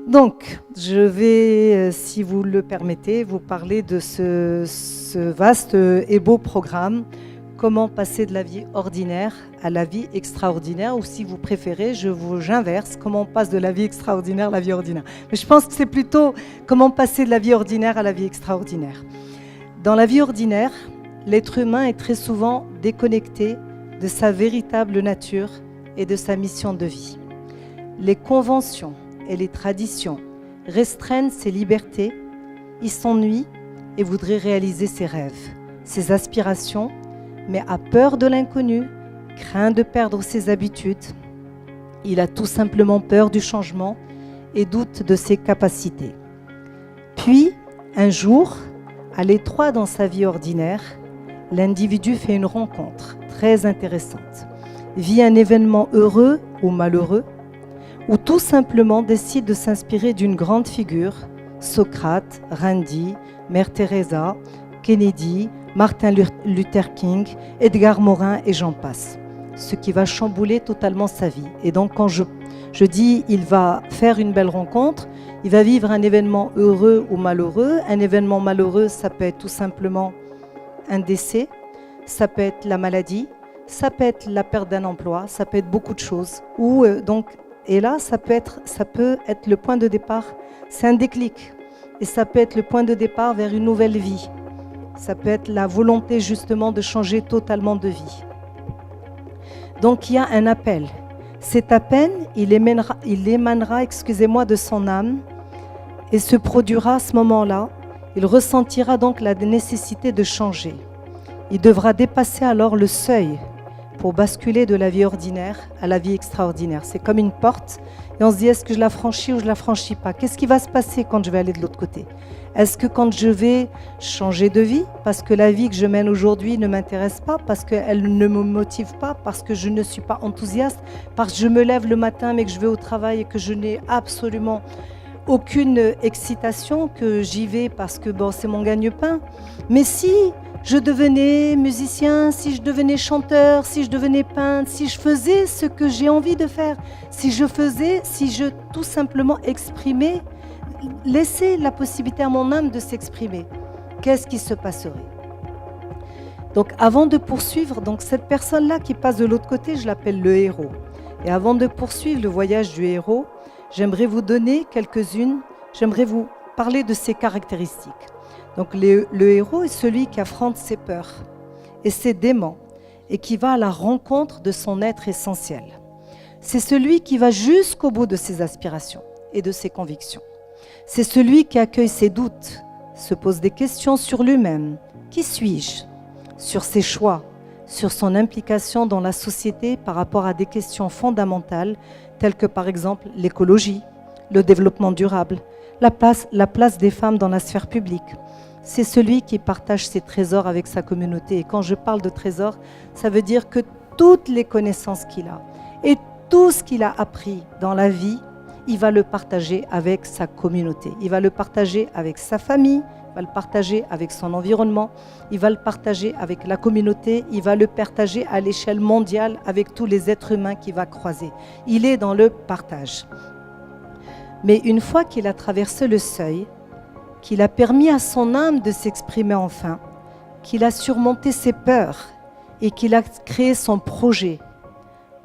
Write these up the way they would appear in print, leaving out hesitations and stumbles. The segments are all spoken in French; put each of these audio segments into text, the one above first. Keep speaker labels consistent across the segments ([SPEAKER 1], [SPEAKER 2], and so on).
[SPEAKER 1] Donc, je vais, si vous le permettez, vous parler de ce vaste et beau programme, comment passer de la vie ordinaire à la vie extraordinaire, ou si vous préférez, j'inverse, comment on passe de la vie extraordinaire à la vie ordinaire. Mais je pense que c'est plutôt comment passer de la vie ordinaire à la vie extraordinaire. Dans la vie ordinaire, l'être humain est très souvent déconnecté de sa véritable nature et de sa mission de vie. Les conventions et les traditions restreignent ses libertés, il s'ennuie et voudrait réaliser ses rêves, ses aspirations, mais a peur de l'inconnu, craint de perdre ses habitudes. Il a tout simplement peur du changement et doute de ses capacités. Puis, un jour, à l'étroit dans sa vie ordinaire, l'individu fait une rencontre très intéressante, vit un événement heureux ou malheureux, ou tout simplement décide de s'inspirer d'une grande figure, Socrate, Randi, Mère Teresa, Kennedy, Martin Luther King, Edgar Morin et j'en passe. Ce qui va chambouler totalement sa vie. Et donc quand je dis il va faire une belle rencontre, il va vivre un événement heureux ou malheureux. Un événement malheureux, ça peut être tout simplement un décès, ça peut être la maladie, ça peut être la perte d'un emploi, ça peut être beaucoup de choses. Et là, ça peut être le point de départ, c'est un déclic. Et ça peut être le point de départ vers une nouvelle vie. Ça peut être la volonté justement de changer totalement de vie. Donc il y a un appel. Cet appel, il émanera, de son âme et se produira à ce moment-là. Il ressentira donc la nécessité de changer. Il devra dépasser alors le seuil pour basculer de la vie ordinaire à la vie extraordinaire. C'est comme une porte et on se dit est-ce que je la franchis ou je la franchis pas? Qu'est-ce qui va se passer quand je vais aller de l'autre côté? Est-ce que quand je vais changer de vie, parce que la vie que je mène aujourd'hui ne m'intéresse pas, parce qu'elle ne me motive pas, parce que je ne suis pas enthousiaste, parce que je me lève le matin mais que je vais au travail et que je n'ai absolument aucune excitation, que j'y vais parce que bon, c'est mon gagne-pain. Mais si je devenais musicien, si je devenais chanteur, si je devenais peintre, si je faisais ce que j'ai envie de faire, si je tout simplement exprimais, laissais la possibilité à mon âme de s'exprimer, qu'est-ce qui se passerait? Donc avant de poursuivre, donc cette personne-là qui passe de l'autre côté, je l'appelle le héros. Et avant de poursuivre le voyage du héros, j'aimerais vous donner j'aimerais vous parler de ses caractéristiques. Donc le héros est celui qui affronte ses peurs et ses démons et qui va à la rencontre de son être essentiel. C'est celui qui va jusqu'au bout de ses aspirations et de ses convictions. C'est celui qui accueille ses doutes, se pose des questions sur lui-même. Qui suis-je? Sur ses choix, sur son implication dans la société par rapport à des questions fondamentales telles que par exemple l'écologie, le développement durable, la place des femmes dans la sphère publique. C'est celui qui partage ses trésors avec sa communauté. Et quand je parle de trésors, ça veut dire que toutes les connaissances qu'il a et tout ce qu'il a appris dans la vie, il va le partager avec sa communauté. Il va le partager avec sa famille, il va le partager avec son environnement, il va le partager avec la communauté, il va le partager à l'échelle mondiale avec tous les êtres humains qu'il va croiser. Il est dans le partage. Mais une fois qu'il a traversé le seuil, qu'il a permis à son âme de s'exprimer enfin, qu'il a surmonté ses peurs et qu'il a créé son projet,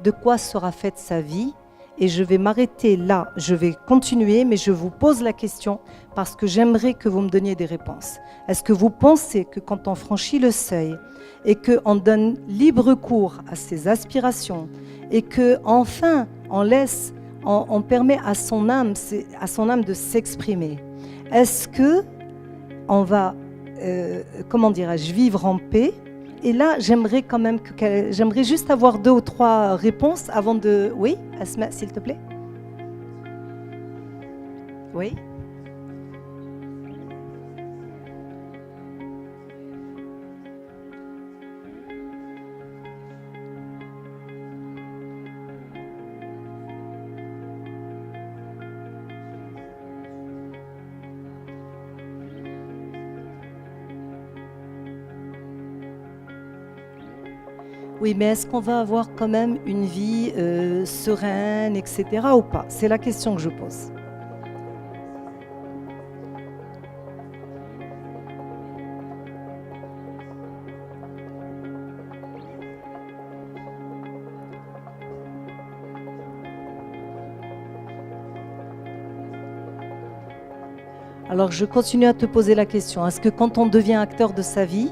[SPEAKER 1] de quoi sera faite sa vie? Et je vais m'arrêter là, je vais continuer, mais je vous pose la question parce que j'aimerais que vous me donniez des réponses. Est-ce que vous pensez que quand on franchit le seuil et qu'on donne libre cours à ses aspirations et qu'enfin on permet à son âme de s'exprimer, est-ce que on va, vivre en paix? Et là, j'aimerais juste avoir 2 ou 3 réponses avant de... Oui, Asma, s'il te plaît. Oui. Oui, mais est-ce qu'on va avoir quand même une vie sereine, etc. ou pas? C'est la question que je pose. Alors je continue à te poser la question. Est-ce que quand on devient acteur de sa vie,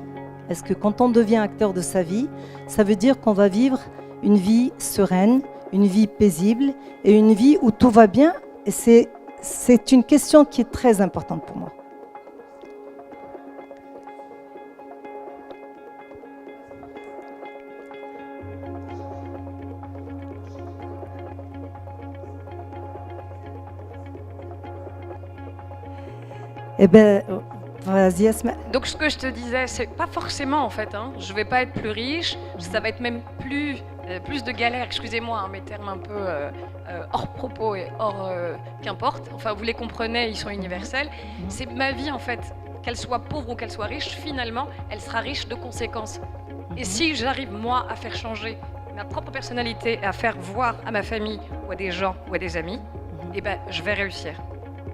[SPEAKER 1] ça veut dire qu'on va vivre une vie sereine, une vie paisible et une vie où tout va bien? Et c'est une question qui est très importante pour moi. Eh bien, vas-y Asma.
[SPEAKER 2] Donc ce que je te disais, c'est pas forcément en fait, hein, je vais pas être plus riche, ça va être même plus de galères, excusez-moi, hein, mes termes un peu hors propos et hors qu'importe, enfin vous les comprenez, ils sont universels. C'est ma vie en fait, qu'elle soit pauvre ou qu'elle soit riche, finalement, elle sera riche de conséquences. Et si j'arrive moi à faire changer ma propre personnalité, à faire voir à ma famille ou à des gens ou à des amis, eh ben je vais réussir.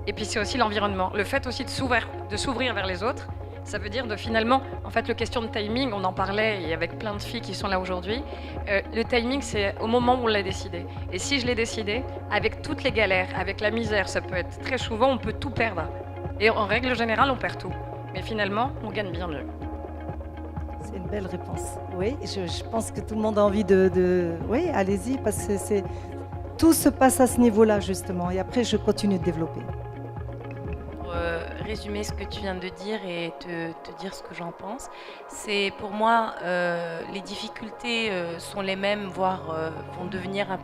[SPEAKER 2] Et puis c'est aussi l'environnement, le fait aussi de s'ouvrir vers les autres. Ça veut dire de finalement, en fait, le question de timing, on en parlait et avec plein de filles qui sont là aujourd'hui. Le timing, c'est au moment où on l'a décidé. Et si je l'ai décidé, avec toutes les galères, avec la misère, ça peut être très souvent, on peut tout perdre. Et en règle générale, on perd tout. Mais finalement, on gagne bien mieux.
[SPEAKER 1] C'est une belle réponse. Oui, je pense que tout le monde a envie Oui, allez-y, parce que tout se passe à ce niveau-là, justement. Et après, je continue de développer.
[SPEAKER 3] Résumer ce que tu viens de dire et te dire ce que j'en pense. C'est pour moi, les difficultés sont les mêmes, voire vont devenir un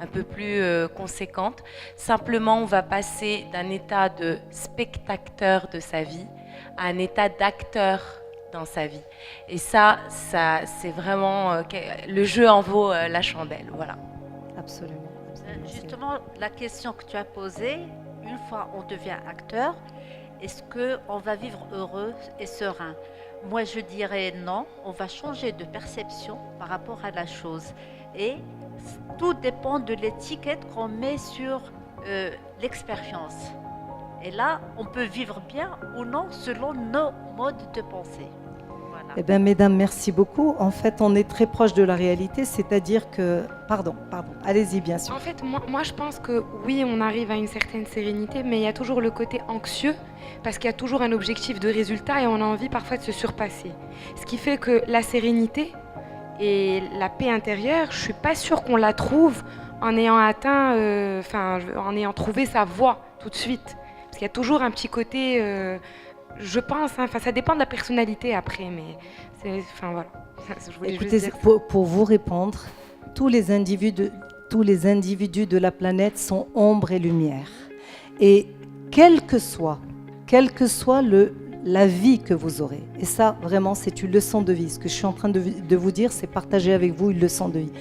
[SPEAKER 3] peu plus conséquentes. Simplement, on va passer d'un état de spectateur de sa vie à un état d'acteur dans sa vie. Et ça c'est vraiment le jeu en vaut la chandelle. Voilà.
[SPEAKER 1] Absolument.
[SPEAKER 4] Justement, la question que tu as posée, une fois on devient acteur, est-ce qu'on va vivre heureux et serein? Moi, je dirais non, on va changer de perception par rapport à la chose. Et tout dépend de l'étiquette qu'on met sur l'expérience. Et là, on peut vivre bien ou non selon nos modes de pensée. Voilà.
[SPEAKER 1] Eh bien, mesdames, merci beaucoup. En fait, on est très proche de la réalité, c'est-à-dire que... Pardon, allez-y, bien sûr.
[SPEAKER 5] En fait, moi, je pense que oui, on arrive à une certaine sérénité, mais il y a toujours le côté anxieux, parce qu'il y a toujours un objectif de résultat et on a envie parfois de se surpasser. Ce qui fait que la sérénité et la paix intérieure, je ne suis pas sûre qu'on la trouve en ayant en ayant trouvé sa voie tout de suite. Parce qu'il y a toujours un petit côté... je pense, ça dépend de la personnalité après, mais voilà.
[SPEAKER 1] Écoutez, pour vous répondre, tous les individus de la planète sont ombre et lumière. Et quelle que soit la vie que vous aurez, et ça vraiment c'est une leçon de vie, ce que je suis en train de vous dire, c'est partager avec vous une leçon de vie.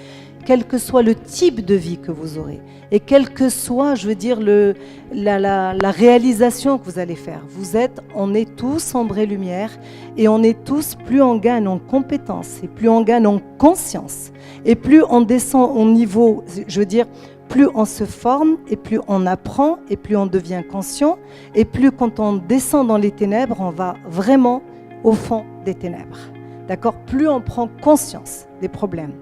[SPEAKER 1] Quel que soit le type de vie que vous aurez, et quel que soit, je veux dire, la réalisation que vous allez faire, on est tous ombre et lumière, et on est tous, plus on gagne en compétences, et plus on gagne en conscience, et plus on descend au niveau, je veux dire, plus on se forme, et plus on apprend, et plus on devient conscient, et plus quand on descend dans les ténèbres, on va vraiment au fond des ténèbres. D'accord ? Plus on prend conscience des problèmes.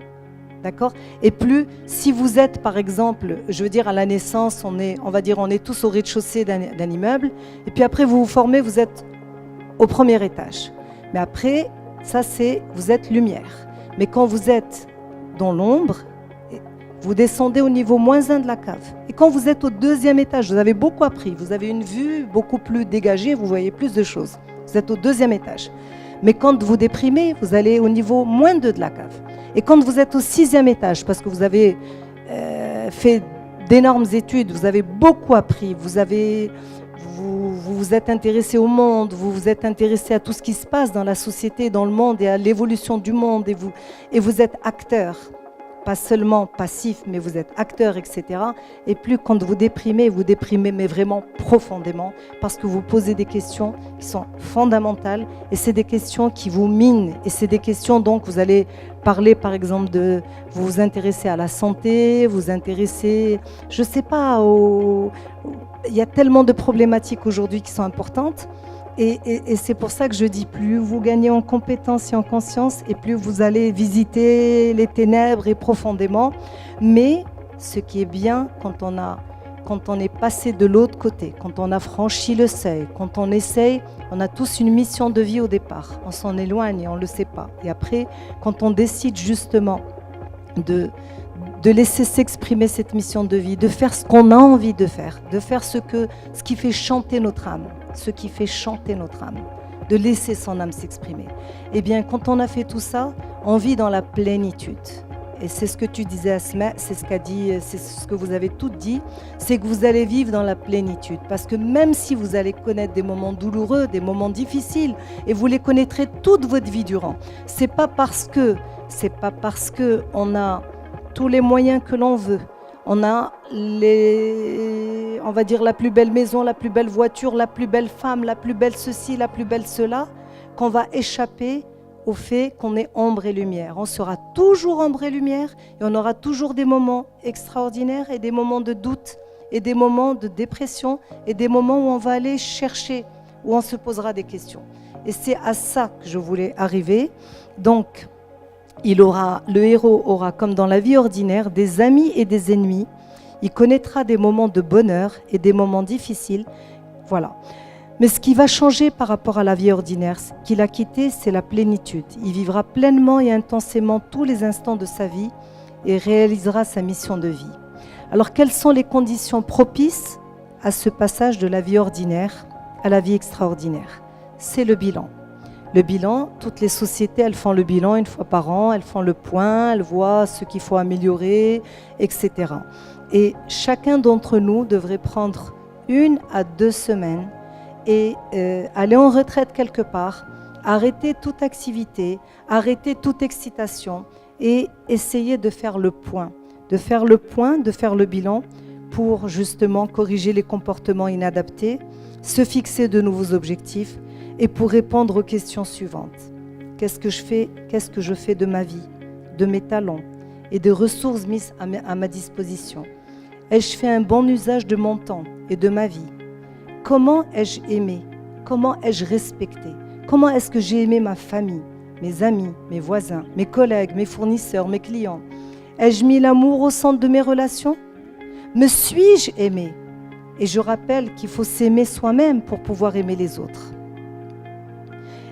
[SPEAKER 1] D'accord ? Et plus, si vous êtes, par exemple, je veux dire, à la naissance, on est tous au rez-de-chaussée d'un immeuble, et puis après, vous vous formez, vous êtes au premier étage. Mais après, vous êtes lumière. Mais quand vous êtes dans l'ombre, vous descendez au niveau -1 de la cave. Et quand vous êtes au deuxième étage, vous avez beaucoup appris, vous avez une vue beaucoup plus dégagée, vous voyez plus de choses. Vous êtes au deuxième étage. Mais quand vous déprimez, vous allez au niveau -2 de la cave. Et quand vous êtes au 6e étage, parce que vous avez fait d'énormes études, vous avez beaucoup appris, vous vous êtes intéressé au monde, vous vous êtes intéressé à tout ce qui se passe dans la société, dans le monde et à l'évolution du monde, et vous êtes acteur. Pas seulement passif, mais vous êtes acteur, etc. Et plus quand vous déprimez, mais vraiment profondément, parce que vous posez des questions qui sont fondamentales, et c'est des questions qui vous minent, et c'est des questions donc vous allez parler par exemple vous vous intéressez à la santé, vous intéressez, je sais pas, il y a tellement de problématiques aujourd'hui qui sont importantes. Et c'est pour ça que je dis, plus vous gagnez en compétence et en conscience, et plus vous allez visiter les ténèbres et profondément. Mais ce qui est bien, quand quand on est passé de l'autre côté, quand on a franchi le seuil, quand on essaye, on a tous une mission de vie au départ. On s'en éloigne et on ne le sait pas. Et après, quand on décide justement de laisser s'exprimer cette mission de vie, de faire ce qu'on a envie de faire ce qui fait chanter notre âme, de laisser son âme s'exprimer. Eh bien, quand on a fait tout ça, on vit dans la plénitude. Et c'est ce que tu disais, Asma, c'est ce que vous avez toutes dit, c'est que vous allez vivre dans la plénitude. Parce que même si vous allez connaître des moments douloureux, des moments difficiles, et vous les connaîtrez toute votre vie durant, c'est pas parce que on a tous les moyens que l'on veut, on a on va dire la plus belle maison, la plus belle voiture, la plus belle femme, la plus belle ceci, la plus belle cela, qu'on va échapper au fait qu'on est ombre et lumière. On sera toujours ombre et lumière et on aura toujours des moments extraordinaires et des moments de doute et des moments de dépression et des moments où on va aller chercher, où on se posera des questions. Et c'est à ça que je voulais arriver. Donc, le héros aura, comme dans la vie ordinaire, des amis et des ennemis. Il connaîtra des moments de bonheur et des moments difficiles. Voilà. Mais ce qui va changer par rapport à la vie ordinaire qu'il a quittée, c'est la plénitude. Il vivra pleinement et intensément tous les instants de sa vie et réalisera sa mission de vie. Alors, quelles sont les conditions propices à ce passage de la vie ordinaire à la vie extraordinaire? C'est le bilan. Le bilan, toutes les sociétés, elles font le bilan une fois par an, elles font le point, elles voient ce qu'il faut améliorer, etc. Et chacun d'entre nous devrait prendre 1 à 2 semaines et aller en retraite quelque part, arrêter toute activité, arrêter toute excitation et essayer de faire le point, de faire le bilan pour justement corriger les comportements inadaptés, se fixer de nouveaux objectifs et pour répondre aux questions suivantes. Qu'est-ce que je fais de ma vie, de mes talents et des ressources mises à ma disposition? Ai-je fait un bon usage de mon temps et de ma vie? Comment ai-je aimé? Comment ai-je respecté? Comment est-ce que j'ai aimé ma famille, mes amis, mes voisins, mes collègues, mes fournisseurs, mes clients? Ai-je mis l'amour au centre de mes relations? Me suis-je aimé? Et je rappelle qu'il faut s'aimer soi-même pour pouvoir aimer les autres.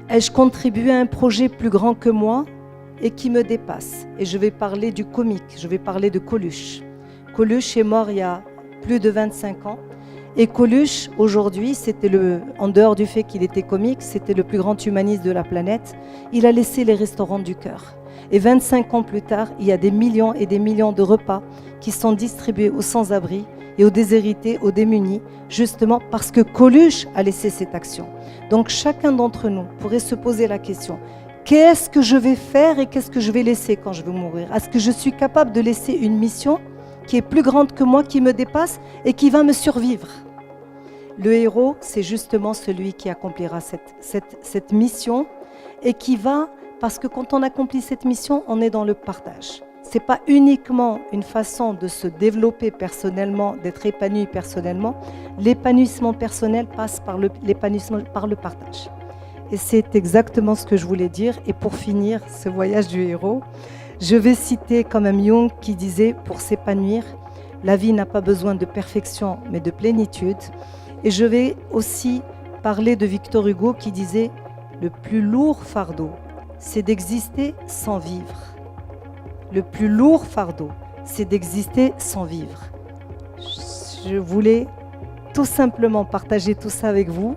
[SPEAKER 1] Ai-je contribué à un projet plus grand que moi et qui me dépasse? Et je vais parler du comique, je vais parler de Coluche. Coluche est mort il y a plus de 25 ans. Et Coluche, aujourd'hui, en dehors du fait qu'il était comique, c'était le plus grand humaniste de la planète. Il a laissé les restaurants du cœur. Et 25 ans plus tard, il y a des millions et des millions de repas qui sont distribués aux sans-abri et aux déshérités, aux démunis, justement parce que Coluche a laissé cette action. Donc chacun d'entre nous pourrait se poser la question, qu'est-ce que je vais faire et qu'est-ce que je vais laisser quand je vais mourir? Est-ce que je suis capable de laisser une mission qui est plus grande que moi, qui me dépasse et qui va me survivre? Le héros, c'est justement celui qui accomplira cette mission et qui va, parce que quand on accomplit cette mission, on est dans le partage. Ce n'est pas uniquement une façon de se développer personnellement, d'être épanoui personnellement. L'épanouissement personnel passe par l'épanouissement par le partage. Et c'est exactement ce que je voulais dire. Et pour finir ce voyage du héros, je vais citer quand même Jung qui disait, pour s'épanouir, la vie n'a pas besoin de perfection, mais de plénitude. Et je vais aussi parler de Victor Hugo qui disait, le plus lourd fardeau, c'est d'exister sans vivre. Le plus lourd fardeau, c'est d'exister sans vivre. Je voulais tout simplement partager tout ça avec vous.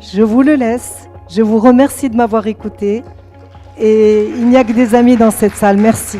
[SPEAKER 1] Je vous le laisse. Je vous remercie de m'avoir écouté. Et il n'y a que des amis dans cette salle. Merci.